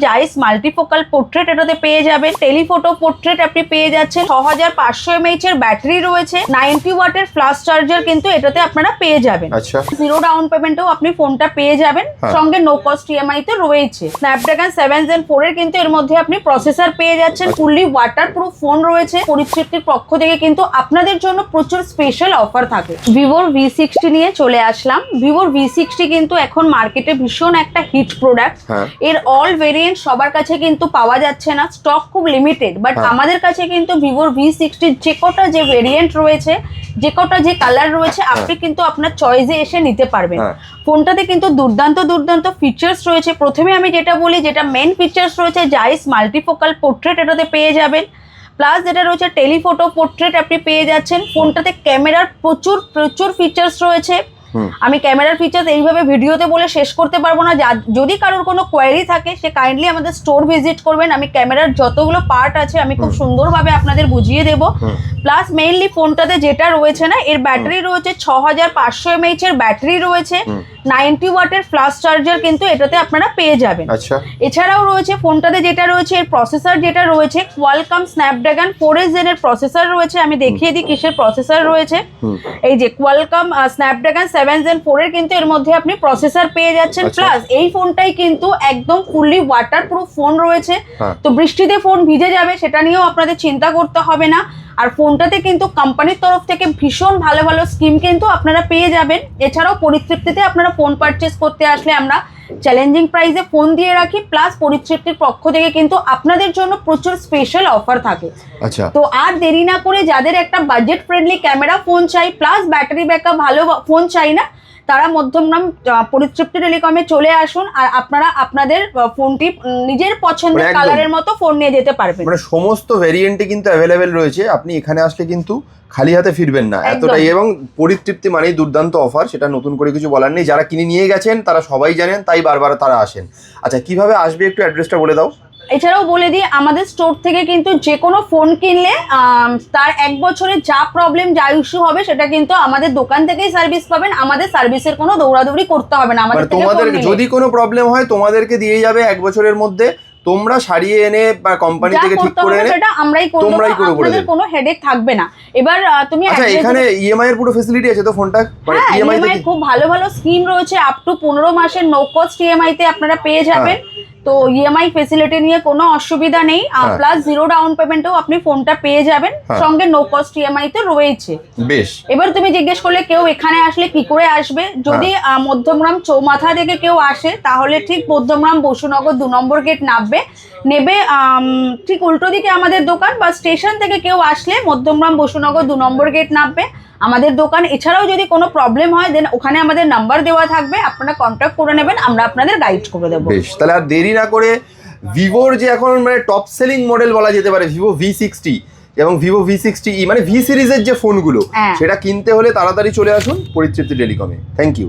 জাইস multifocal portrait এটাতে পেয়ে যাবেন, টেলিফোটো পোর্ট্রেট আপনি পেয়ে যাচ্ছেন, 6500 mAh এর ব্যাটারি রয়েছে, 90 ওয়াটের ফ্লাশ চার্জার কিন্তু এটাতে আপনারা পেয়ে যাবেন। আচ্ছা, জিরো ডাউন পেমেন্টেও আপনি ফোনটা পেয়ে যাবেন, সঙ্গে নো কস্ট ইএমআই তে রয়েছে। স্ন্যাপড্রাগন 7 Gen 4 এর কিন্তু এর মধ্যে আপনি প্রসেসর পেয়ে যাচ্ছেন, ফুললি ওয়াটারপ্রুফ ফোন রয়েছে। পরিচিতির পক্ষ থেকে কিন্তু আপনাদের জন্য প্রচুর স্পেশাল অফার থাকে। ভিভোর V60 নিয়ে চলে আসলাম। ভিভোর V60 কিন্তু এখন মার্কেটে ভীষণ একটা হিট প্রোডাক্ট। এর অল ভেরিয়েন্ট সবার কাছে কিন্তু পাওয়া যাচ্ছে না, স্টক খুব লিমিটেড, বাট আমাদের কাছে কিন্তু ভিভোর V60 যে কটা যে ভেরিয়েন্ট রয়েছে, যে কটা যে কালার রয়েছে, আপনি কিন্তু আপনার চয়েসে এসে নিতে পারবেন। ফোনটাতে কিন্তু দুর্দান্ত দুর্দান্ত ফিচার্স রয়েছে। প্রথমে আমি যেটা বলি, যেটা মেন ফিচার্স রয়েছে, জাইস মাল্টিফোকাল পোর্ট্রেট এটাতে পেয়ে যাবেন, প্লাস যেটা রয়েছে টেলিফোটো পোর্ট্রেট আপনি পেয়ে যাচ্ছেন। ফোনটাতে ক্যামেরার প্রচুর প্রচুর ফিচার্স রয়েছে। আমি ক্যামেরার ফিচার্স এইভাবে ভিডিওতে বলে শেষ করতে পারবো না। যদি কারোর কোনো কোয়ারি থাকে সে কাইন্ডলি আমাদের স্টোর ভিজিট করবেন, আমি ক্যামেরার যতগুলো পার্ট আছে আমি খুব সুন্দরভাবে আপনাদের বুঝিয়ে দেবো। প্লাস মেইনলি ফোনটাতে যেটা রয়েছে না, এর ব্যাটারি রয়েছে 6500 mAh এর ব্যাটারি রয়েছে, 90 ওয়াটের ফ্লাশ চার্জার কিন্তু এটাতে আপনারা পেয়ে যাবেন। এছাড়াও রয়েছে ফোনটাতে যেটা রয়েছে, এর প্রসেসর যেটা রয়েছে, কোয়ালকম স্ন্যাপড্রাগন 4S Gen এর প্রসেসর রয়েছে। আমি দেখিয়ে দিই কিসের প্রসেসর রয়েছে। এই যে কোয়ালকম স্ন্যাপড্রাগন 7 Gen 4 এর কিন্তু এর মধ্যে আপনি প্রসেসর পেয়ে যাচ্ছেন। প্লাস এই ফোনটাই কিন্তু একদম ফুললি ওয়াটারপ্রুফ ফোন রয়েছে, তো বৃষ্টিতে ফোন ভিজে যাবে সেটা নিয়েও আপনাদের চিন্তা করতে হবে না। আর ফোনটাতে কিন্তু কোম্পানির তরফ থেকে ভীষণ ভালো ভালো স্কিম কিন্তু আপনারা পেয়ে যাবেন। এছাড়াও পরিতৃপ্তিতে আপনারা ফোন পারচেস করতে আসলে আমরা চ্যালেঞ্জিং প্রাইসে ফোন দিয়ে রাখি, প্লাস পরিতৃপ্তির পক্ষ থেকে কিন্তু আপনাদের জন্য প্রচুর স্পেশাল অফার থাকে। আচ্ছা, তো আর দেরি না করে যাদের একটা বাজেট ফ্রেন্ডলি ক্যামেরা ফোন চাই, প্লাস ব্যাটারি ব্যাকআপ ভালো ফোন চাই না, তারা মধ্যমগ্রাম পরিতৃপ্তি টেলিকমে চলে আসুন, আর আপনারা আপনাদের ফোনটি নিজের পছন্দের কালারের মতো ফোন নিয়ে যেতে পারবেন। মানে সমস্ত ভেরিয়েন্টে কিন্তু অ্যাভেলেবেল রয়েছে, আপনি এখানে আসলে কিন্তু খালি হাতে ফিরবেন না, এতটাই। এবং পরিতৃপ্তি মানেই দুর্দান্ত অফার, সেটা নতুন করে কিছু বলার নেই। যারা কিনে নিয়ে গেছেন তারা সবাই জানেন, তাই বারবার তারা আসেন। আচ্ছা, কিভাবে আসবে একটু অ্যাড্রেসটা বলে দাও। এছাড়াও বলে দিই, আমাদের স্টোর থেকে কিন্তু যে কোনো ফোন কিনলে তার 1 বছরে যা প্রবলেম যা ইস্যু হবে সেটা কিন্তু আমাদের দোকান থেকেই সার্ভিস পাবেন। আমাদের সার্ভিসের কোনো দৌড়াদৌড়ি করতে হবে না। আমাদের তোমাদের যদি কোনো প্রবলেম হয় তোমাদেরকে দিয়ে যাবে 1 বছরের মধ্যে, তোমরা সারিয়ে এনে বা কোম্পানি থেকে ঠিক করে এনে সেটা আমরাই করে দেব, আপনাদের কোনো হেডেক থাকবে না। এবার তুমি আচ্ছা, এখানে ইএমআই এর পুরো ফ্যাসিলিটি আছে তো ফোনটা? মানে ইএমআই খুব ভালো ভালো স্কিম রয়েছে, আপ টু 15 মাসের নো কস্ট ইএমআই তে আপনারা পেয়ে যাবেন। তো ইএমআই ফেসিলিটি নিয়ে কোনো অসুবিধা নেই। প্লাস জিরো ডাউন পেমেন্টেও আপনি ফোনটা পেয়ে যাবেন, সঙ্গে নো কস্ট ইএমআই তে রয়েছে। বেশ, এবার তুমি জিজ্ঞেস করলে কেউ এখানে আসলে কি করে আসবে। যদি মধ্যমগ্রাম চৌমাথা থেকে কেউ আসে তাহলে ঠিক মধ্যমগ্রাম বসুনগর 2 নম্বর গেট নেবে ঠিক উল্টো দিকে আমাদের দোকান, বা স্টেশন থেকে কেউ আসলে মধ্যমগ্রাম বসুনগর 2 নম্বর গেট নামবে আমাদের দোকান। এছাড়াও যদি কোনো প্রবলেম হয় দেন ওখানে আমাদের নাম্বার দেওয়া থাকবে, আপনারা কন্ট্যাক্ট করে নেবেন, আমরা আপনাদের গাইড করে দেবো। বেশ, তাহলে আর দেরি না করে ভিভোর যে এখন মানে টপ সেলিং মডেল বলা যেতে পারে ভিভো V60 এবং ভিভো V60e মানে ভি সিরিজের যে ফোনগুলো, সেটা কিনতে হলে তাড়াতাড়ি চলে আসুন পরিতৃপ্তি টেলিকমে। Thank you.